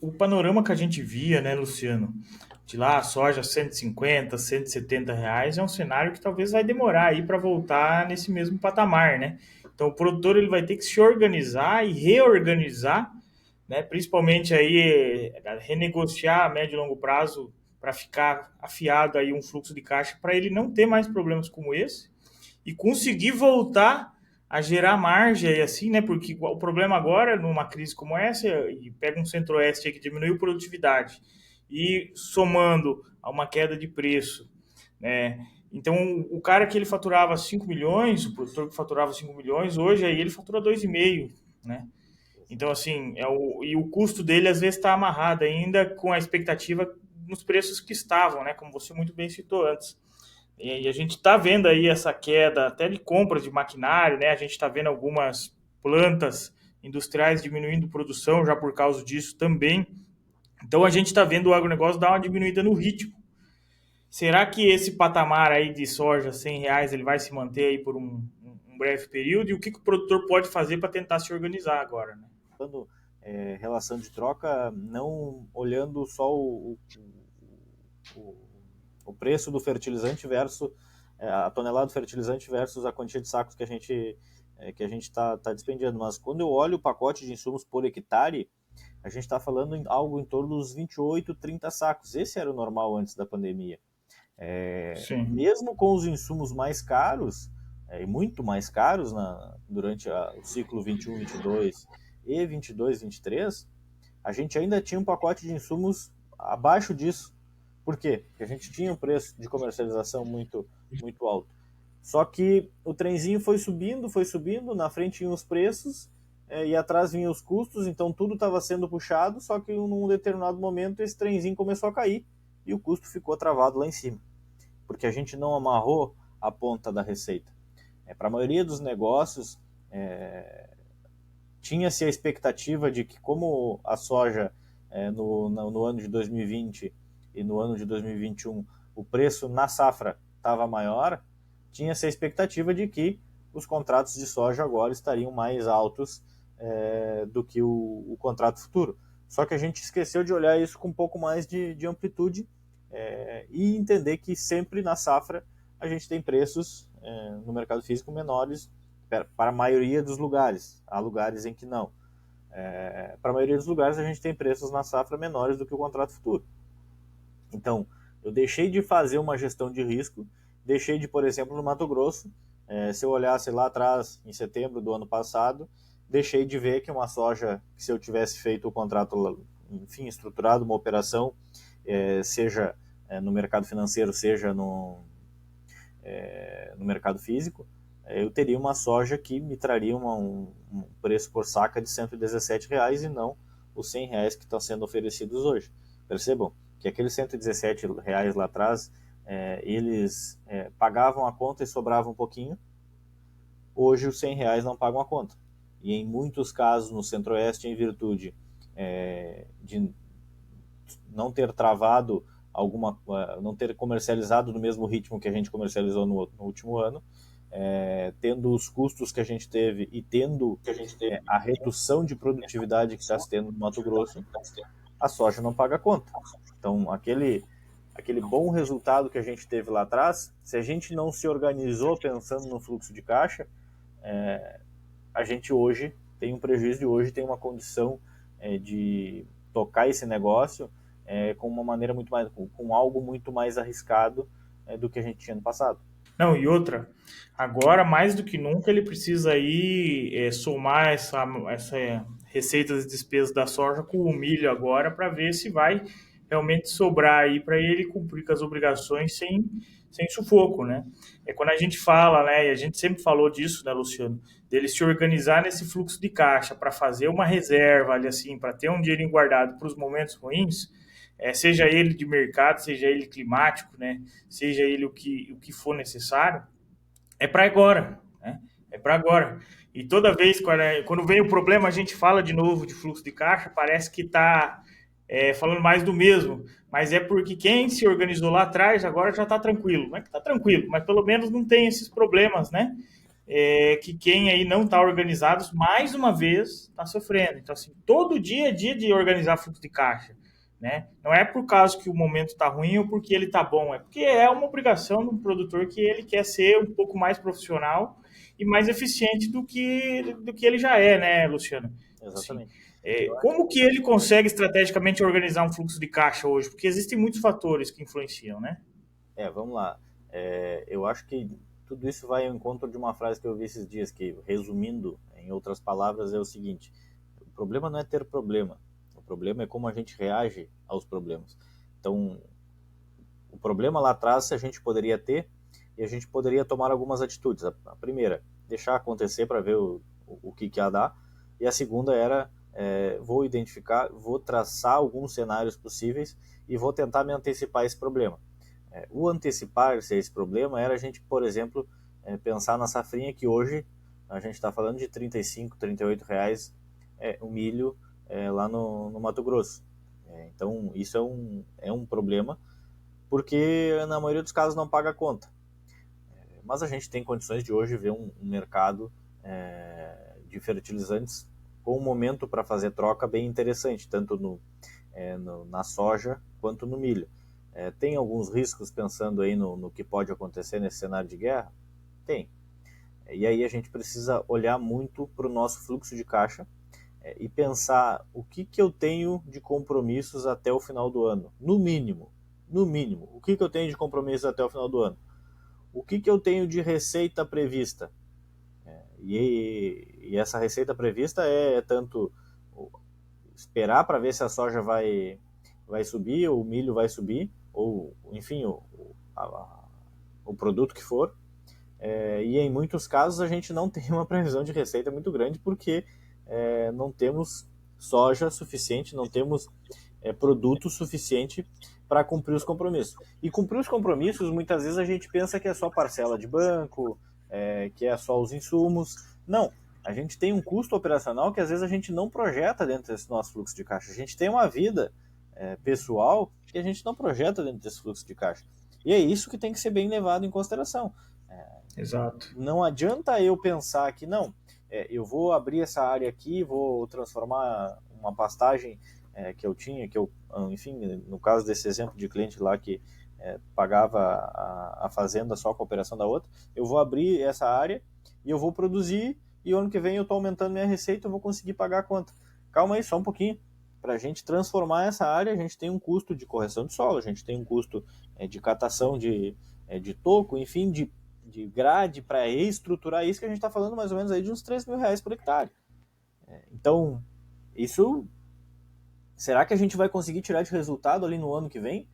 o panorama que a gente via, né, Luciano, de lá a soja 150, 170 reais, é um cenário que talvez vai demorar aí para voltar nesse mesmo patamar, né? Então o produtor ele vai ter que se organizar e reorganizar, né? Principalmente aí renegociar a médio e longo prazo para ficar afiado aí um fluxo de caixa para ele não ter mais problemas como esse e conseguir voltar a gerar margem aí assim, né? Porque o problema agora, numa crise como essa, e pega um centro-oeste aí que diminuiu a produtividade e somando a uma queda de preço, né? Então, o cara que ele faturava 5 milhões, o produtor que faturava 5 milhões, hoje aí ele fatura 2,5, né? Então, assim, e o custo dele às vezes está amarrado ainda com a expectativa nos preços que estavam, né? Como você muito bem citou antes. E a gente está vendo aí essa queda até de compras de maquinário, né? A gente está vendo algumas plantas industriais diminuindo produção já por causa disso também. Então a gente está vendo o agronegócio dar uma diminuída no ritmo. Será que esse patamar aí de soja R$ 100 ele vai se manter aí por um breve período? E o que o produtor pode fazer para tentar se organizar agora, né? Falando, relação de troca, não olhando só o, o preço do fertilizante versus a tonelada do fertilizante versus a quantia de sacos que a gente está despendendo. Mas quando eu olho o pacote de insumos por hectare, a gente está falando em algo em torno dos 28, 30 sacos. Esse era o normal antes da pandemia. Sim. Mesmo com os insumos mais caros, e muito mais caros durante o ciclo 21, 22 e 22, 23, a gente ainda tinha um pacote de insumos abaixo disso. Por quê? Porque a gente tinha um preço de comercialização muito, muito alto. Só que o trenzinho foi subindo, na frente vinham os preços e atrás vinham os custos, então tudo estava sendo puxado, só que num determinado momento esse trenzinho começou a cair e o custo ficou travado lá em cima, porque a gente não amarrou a ponta da receita. Para a maioria dos negócios, tinha-se a expectativa de que, como a soja no ano de 2020 e no ano de 2021 o preço na safra estava maior, tinha-se a expectativa de que os contratos de soja agora estariam mais altos do que o contrato futuro. Só que a gente esqueceu de olhar isso com um pouco mais de amplitude e entender que sempre na safra a gente tem preços no mercado físico menores para a maioria dos lugares. Há lugares em que não. Para a maioria dos lugares a gente tem preços na safra menores do que o contrato futuro. Então, eu deixei de fazer uma gestão de risco, deixei de, por exemplo, no Mato Grosso, se eu olhasse lá atrás, em setembro do ano passado, deixei de ver que uma soja, que se eu tivesse feito o contrato, enfim, estruturado uma operação, seja no mercado financeiro, seja no mercado físico, eu teria uma soja que me traria um preço por saca de R$ 117 e não os R$ 100 que estão sendo oferecidos hoje. Percebam que aqueles R$ 117 lá atrás, eles pagavam a conta e sobrava um pouquinho. Hoje os R$ 100 não pagam a conta. E em muitos casos no Centro-Oeste, em virtude de não ter travado não ter comercializado no mesmo ritmo que a gente comercializou no último ano, tendo os custos que a gente teve e tendo a redução de produtividade que está se tendo no Mato Grosso, a soja não paga a conta. Então, aquele bom resultado que a gente teve lá atrás, se a gente não se organizou pensando no fluxo de caixa, a gente hoje tem um prejuízo e hoje tem uma condição de tocar esse negócio com uma maneira muito mais, com algo muito mais arriscado do que a gente tinha no passado. Não, e outra, agora mais do que nunca ele precisa aí somar essa receita das despesas da soja com o milho agora para ver se vai realmente sobrar aí para ele cumprir com as obrigações sem sufoco, né? É quando a gente fala, né, e a gente sempre falou disso, né, Luciano, dele se organizar nesse fluxo de caixa para fazer uma reserva ali assim, para ter um dinheirinho guardado para os momentos ruins, seja ele de mercado, seja ele climático, né? Seja ele o que for necessário, é para agora, né? É para agora. E toda vez, quando vem o problema, a gente fala de novo de fluxo de caixa, parece que está falando mais do mesmo, mas é porque quem se organizou lá atrás agora já está tranquilo. Não é que está tranquilo, mas pelo menos não tem esses problemas, né? que quem aí não está organizado, mais uma vez, está sofrendo. Então, assim, todo dia é dia de organizar fluxo de caixa. Né? Não é por causa que o momento está ruim ou porque ele está bom, é porque é uma obrigação do produtor que ele quer ser um pouco mais profissional e mais eficiente do que ele já é, né, Luciano? Assim, Exatamente. como que ele consegue estrategicamente organizar um fluxo de caixa hoje? Porque existem muitos fatores que influenciam, né? Vamos lá. Eu acho que tudo isso vai ao encontro de uma frase que eu vi esses dias, que, resumindo, em outras palavras, é o seguinte: o problema não é ter problema, o problema é como a gente reage aos problemas. Então, o problema lá atrás a gente poderia ter e a gente poderia tomar algumas atitudes. A primeira, deixar acontecer para ver o que ia dar, e a segunda era, vou identificar, vou traçar alguns cenários possíveis e vou tentar me antecipar a esse problema. O antecipar-se a esse problema era a gente, por exemplo, pensar na safrinha, que hoje a gente está falando de 35, 38 reais o milho lá no Mato Grosso. Então isso é um problema, porque na maioria dos casos não paga a conta. Mas a gente tem condições de hoje ver um mercado de fertilizantes com um momento para fazer troca bem interessante, tanto na soja quanto no milho. Tem alguns riscos pensando aí no que pode acontecer nesse cenário de guerra? Tem. E aí a gente precisa olhar muito para o nosso fluxo de caixa e pensar o que eu tenho de compromissos até o final do ano. No mínimo, o que eu tenho de compromissos até o final do ano? O que eu tenho de receita prevista? E essa receita prevista é tanto esperar para ver se a soja vai subir, ou o milho vai subir, ou enfim, o produto que for. E em muitos casos a gente não tem uma previsão de receita muito grande, porque não temos soja suficiente, não temos produto suficiente para cumprir os compromissos. E cumprir os compromissos, muitas vezes a gente pensa que é só parcela de banco, que é só os insumos. Não, a gente tem um custo operacional que às vezes a gente não projeta dentro desse nosso fluxo de caixa. A gente tem uma vida pessoal que a gente não projeta dentro desse fluxo de caixa. E é isso que tem que ser bem levado em consideração. Exato. Não adianta eu pensar que não, eu vou abrir essa área aqui, vou transformar uma pastagem que eu tinha, enfim, no caso desse exemplo de cliente lá que pagava a fazenda só com a operação da outra, eu vou abrir essa área e eu vou produzir, e o ano que vem eu estou aumentando minha receita, eu vou conseguir pagar a conta. Calma aí, só um pouquinho. Para a gente transformar essa área, a gente tem um custo de correção de solo, a gente tem um custo de catação de toco, enfim, de grade para reestruturar isso, que a gente está falando mais ou menos aí de uns 3 mil reais por hectare. Então, isso, será que a gente vai conseguir tirar de resultado ali no ano que vem?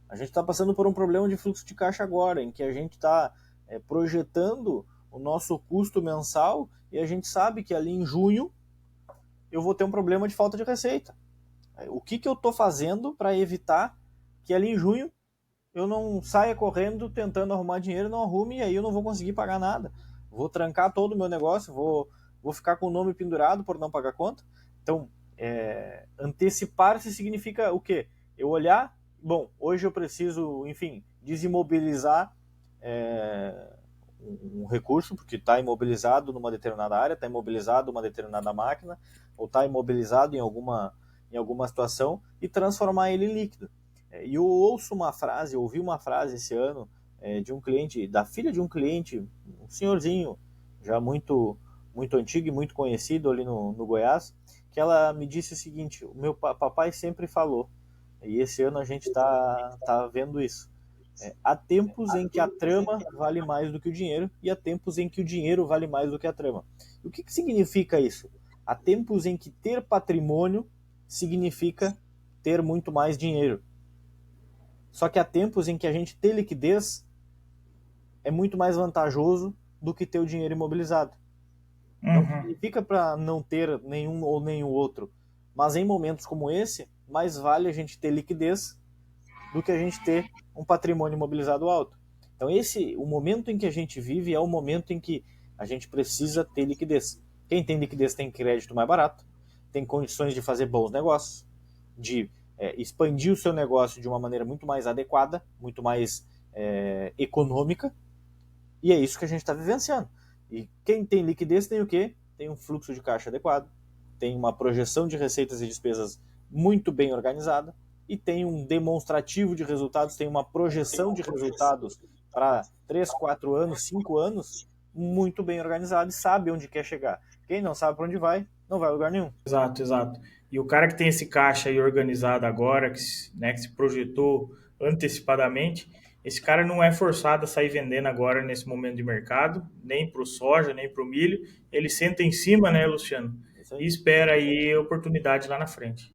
A gente está passando por um problema de fluxo de caixa agora, em que a gente está projetando o nosso custo mensal e a gente sabe que ali em junho eu vou ter um problema de falta de receita. O que eu estou fazendo para evitar que ali em junho eu não saia correndo tentando arrumar dinheiro, não arrume, e aí eu não vou conseguir pagar nada. Vou trancar todo o meu negócio, vou ficar com o nome pendurado por não pagar conta. Então, antecipar-se significa o quê? Eu olhar, bom, hoje eu preciso, enfim, desimobilizar um recurso, porque está imobilizado numa determinada área, está imobilizado uma determinada máquina, ou está imobilizado em alguma situação, e transformar ele em líquido. E eu ouvi uma frase esse ano de um cliente, da filha de um cliente, um senhorzinho já muito antigo e muito conhecido ali no Goiás, que ela me disse o seguinte: o meu papai sempre falou, e esse ano a gente tá vendo isso. Há tempos em que a trama vale mais do que o dinheiro, e há tempos em que o dinheiro vale mais do que a trama. E o que significa isso? Há tempos em que ter patrimônio significa ter muito mais dinheiro. Só que há tempos em que a gente ter liquidez é muito mais vantajoso do que ter o dinheiro imobilizado. Não significa para não ter nenhum ou nenhum outro, mas em momentos como esse, mais vale a gente ter liquidez do que a gente ter um patrimônio imobilizado alto. Então o momento em que a gente vive é o momento em que a gente precisa ter liquidez. Quem tem liquidez tem crédito mais barato, tem condições de fazer bons negócios, de expandir o seu negócio de uma maneira muito mais adequada, muito mais econômica, e é isso que a gente está vivenciando. E quem tem liquidez tem o quê? Tem um fluxo de caixa adequado, tem uma projeção de receitas e despesas muito bem organizada e tem um demonstrativo de resultados, tem uma projeção de resultados para 3, 4 anos, 5 anos, muito bem organizado e sabe onde quer chegar. Quem não sabe para onde vai, não vai a lugar nenhum. Exato, exato. E o cara que tem esse caixa aí organizado agora, que se projetou antecipadamente, esse cara não é forçado a sair vendendo agora nesse momento de mercado, nem para o soja, nem para o milho. Ele senta em cima, né, Luciano? É isso E aí. espera aí a oportunidade lá na frente.